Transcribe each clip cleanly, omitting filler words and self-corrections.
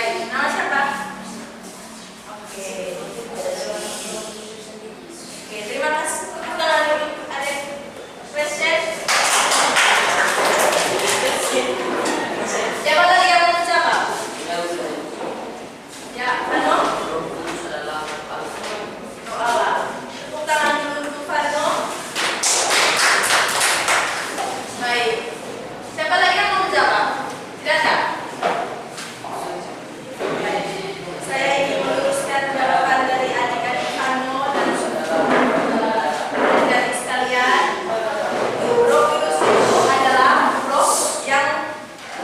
Baik, nama siapa? Oke. Oke, terima kasih. Tangan dulu, adik. Question. Siapa lagi yang mau menjawab? Ya, Fano? Doa. Tepuk tangan dulu untuk Fano. Baik. Siapa lagi yang mau menjawab? Tidak ada? Saya ingin meluruskan jawaban dari adik-adik Fano dan adik-adik sekalian. Roh Kudus itu adalah roh yang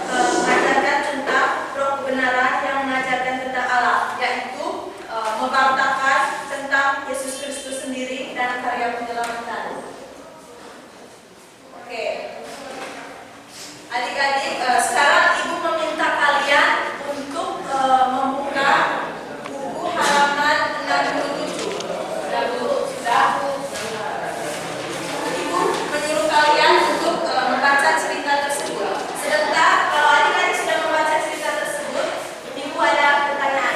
mengajarkan tentang roh kebenaran, yang mengajarkan tentang Allah, yaitu membaptakan tentang Yesus Kristus sendiri dan karya penyelamatan. Oke, adik-adik, sekarang ibu meminta kalian untuk membuka buku halaman 67. Sudah Bu? Sudah? Ibu menyuruh kalian untuk membaca cerita tersebut. Sebentar, kalau adik-adik sudah membaca cerita tersebut, ibu ada pertanyaan.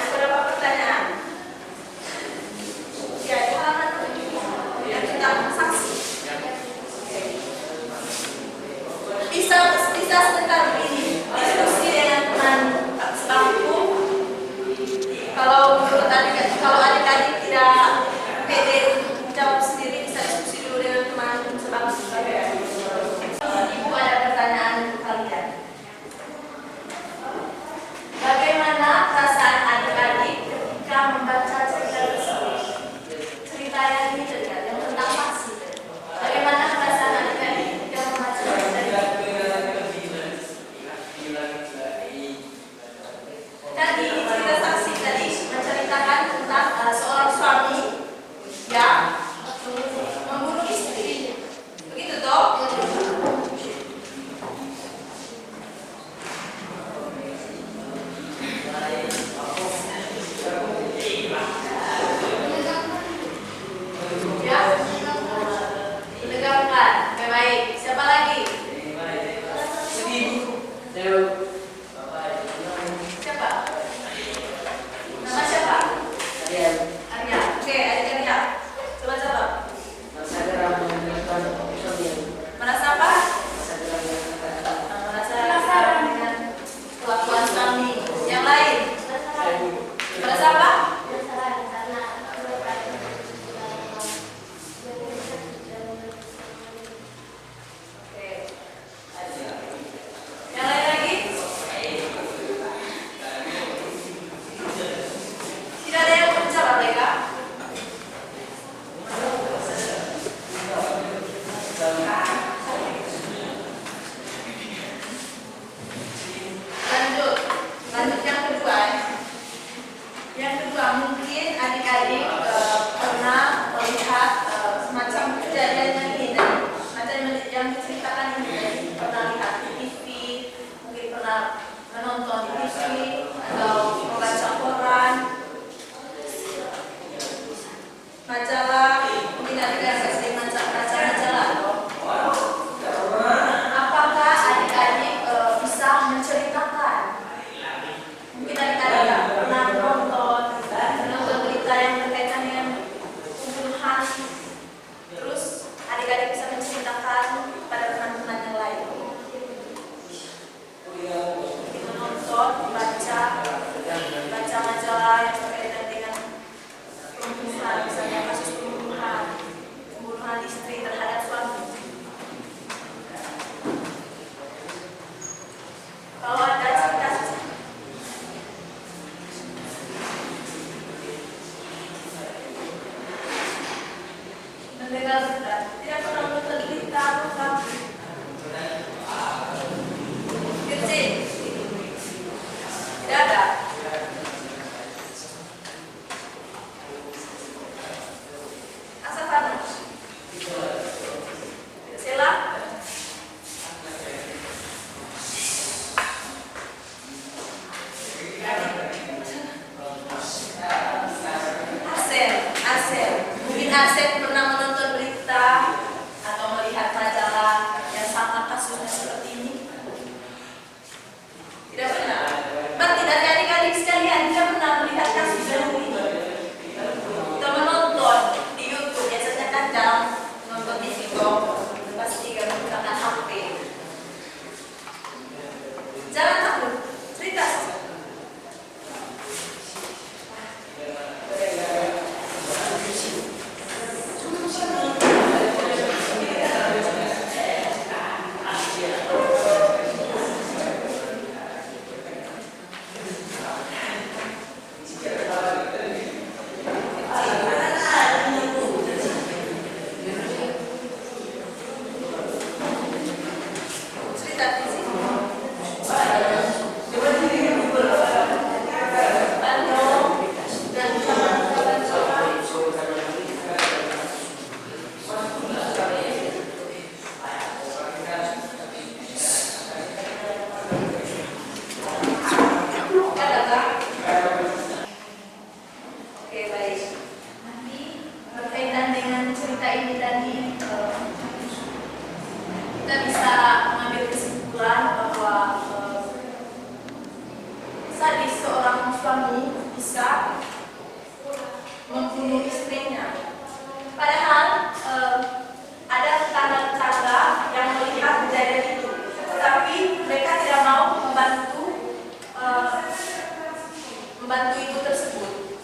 membantu ibu tersebut.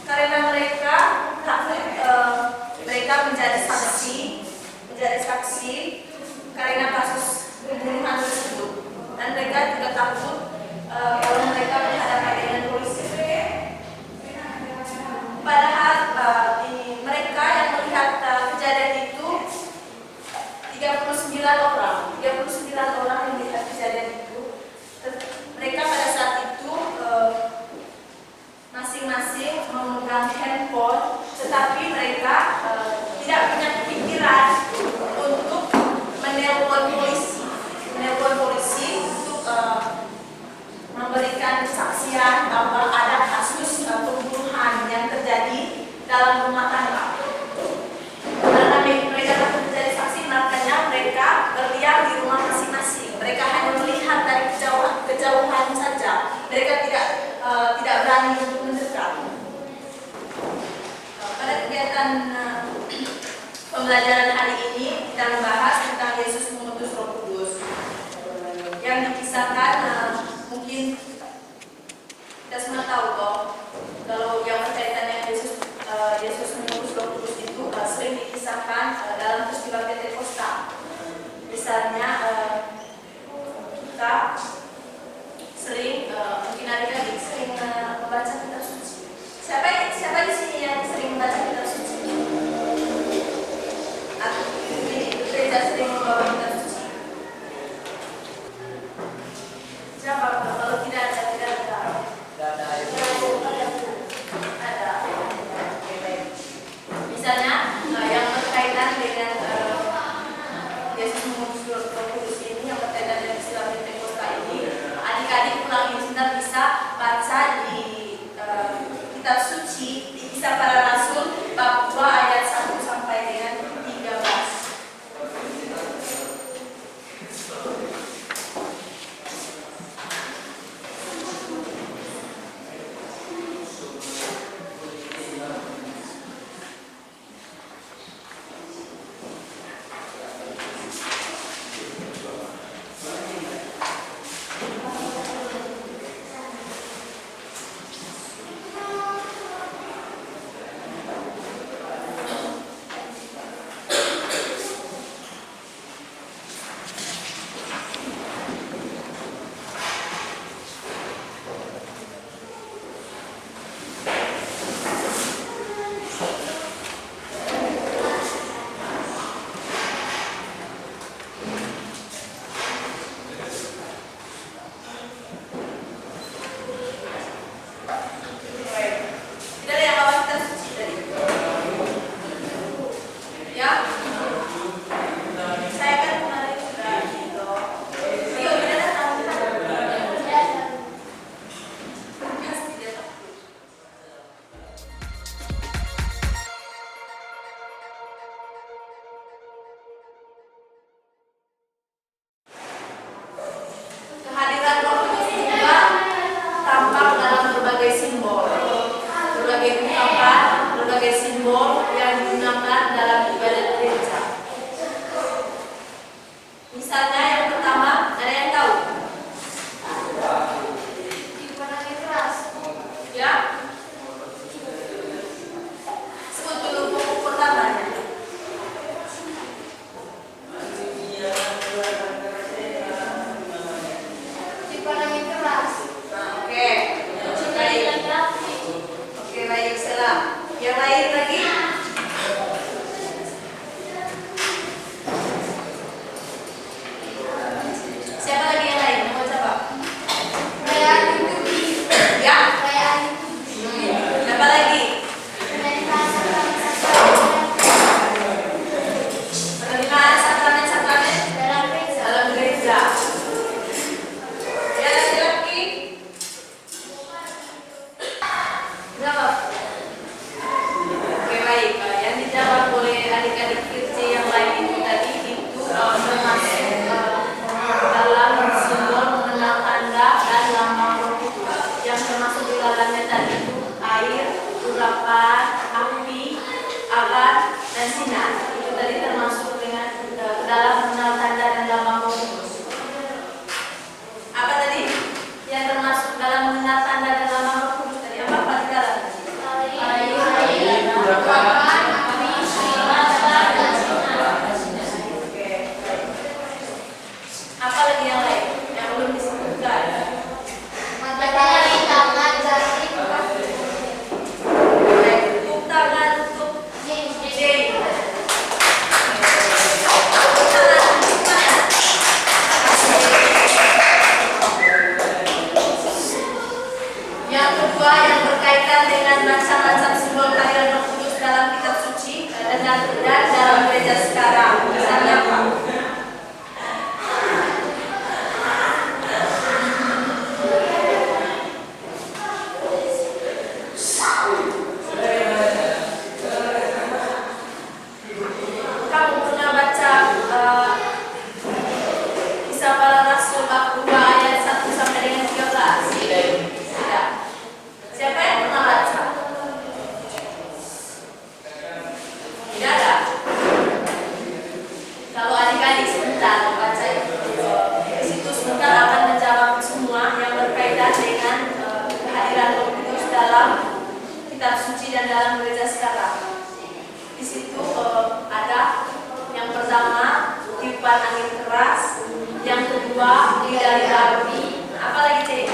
Karena mereka menjadi saksi karena kasus pembunuhan tersebut, dan mereka juga takut kalau mereka berhadapan dengan polisi. Padahal mereka yang melihat kejadian itu 39 orang yang melihat kejadian itu. Mereka pada saat itu masing-masing memegang handphone, tetapi mereka tidak punya pikiran untuk menelpon polisi untuk memberikan kesaksian bahwa ada kasus pembunuhan yang terjadi dalam rumah tangga. Karena mereka takut menjadi saksi, makanya mereka berdiam di rumah masing-masing. Mereka hanya melihat dari kejauhan saja. Mereka tidak berani untuk mendekat. Pada kegiatan pembelajaran hari ini kita membahas tentang Yesus mengutus Roh Kudus yang dikisahkan. Mungkin kita semua tahu kok, kalau yang berkaitan dengan Yesus mengutus Roh Kudus itu sering dikisahkan dalam peristiwa Pentakosta. Misalnya kita sering mungkin adik-adik sering membaca kitab suci. Siapa di sini yang sering membaca kitab suci? Aku di gereja sering membawa kitab suci. Siapa? Kalau tidak ada. Ada. Misalnya yang berkaitan dengan Yesus mengutus Roh Kudus ini, yang berkaitan dengan istilah Pentakosta ini, adik-adik pulang sebentar bisa baca di kitab suci, di Kisah Para Rasul bab 2 ayat 1 sampai dengan 13. kedua yang berkaitan dengan macam-macam simbol kehadiran Roh Kudus dalam kitab suci dan dalam gereja sekarang. Misalnya apa? Kamu pernah baca Kisah Para Rasul bab 2 ayat 1 sampai dengan 13? Tidak. Siapa yang pernah baca? Tidak ada. Kalau adik-adik sebentar baca itu, di situ sebentar akan menjawab semua yang berkaitan dengan kehadiran Roh Kudus dalam kitab suci dan dalam gereja sekarang. Di situ ada yang pertama tiupan angin keras, yang kedua lidah api, apa lagi Cik?